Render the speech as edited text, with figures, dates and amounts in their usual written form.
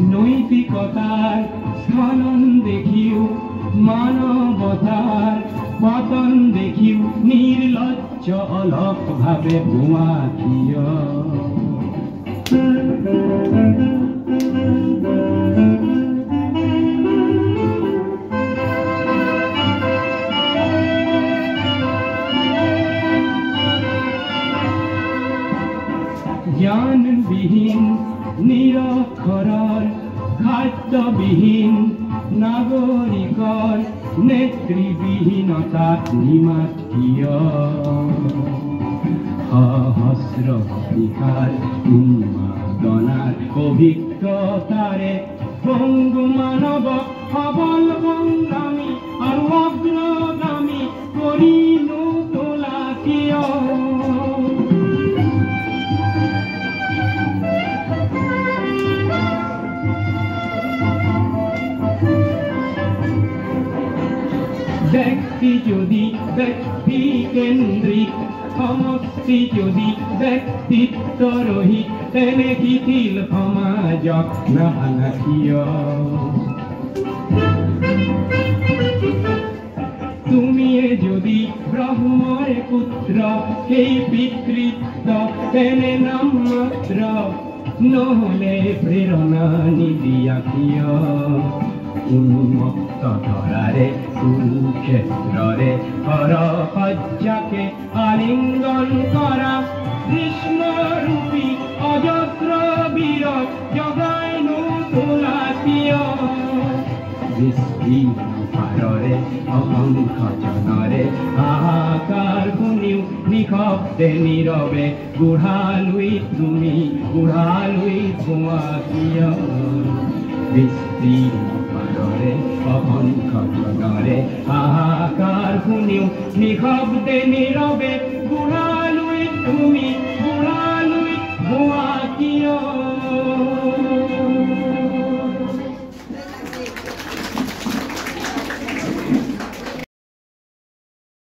নৈতিকতাৰ স্খলন দেখিও মানবতাৰ পতন দেখিও নিৰ্লজ্জ অলক ভাবে বোমা কিয় জ্ঞানবিহীন নিৰক্ষৰৰ খাদ্যবিহীন নাগৰিকৰ নেতৃবিহীনতাত নিমাত কিয় সহস্ৰ শতিকাৰ উন্মাদনাৰ অভিজ্ঞতাৰে পংগু মানৱক সবল সংগ্ৰামী আৰু অগ্ৰগামী কৰি নোতোলা কিয় ব্যক্তি যদি ব্যক্তি কেন্দ্ৰিক সমষ্টি যদি ব্যক্তিত্ব ৰহিত তেনে শিথিল সমাজক নাভাঙা কিয় তুমিয়ে যদি ব্ৰহ্মৰ পুত্ৰ সেই পিতৃত্ব তেনে নাম মাত্ৰ নহলে প্ৰেৰণা নিদিয়া কিয় উন্মুক্ত ধৰাৰে কুৰুক্ষেত্ৰৰে হৰসজ্জাকে আলিংগন কৰা কৃষ্ণৰূপী অজস্ৰ বীৰক জগাই নোতোলা কিয় বিস্তীৰ্ণৰে অসংখ্য জনৰে হাহাকাৰ শুনিও নিশব্দে নীৰৱে বুঢ়ালৈ তুমি বুঢ়ালৈ বোমা কিয় বিস্তীৰ্ণৰে অসংখ্য জনৰে হাহাকাৰ শুনিও নিশব্দে নীৰৱে বুঢ়ালৈ তুমি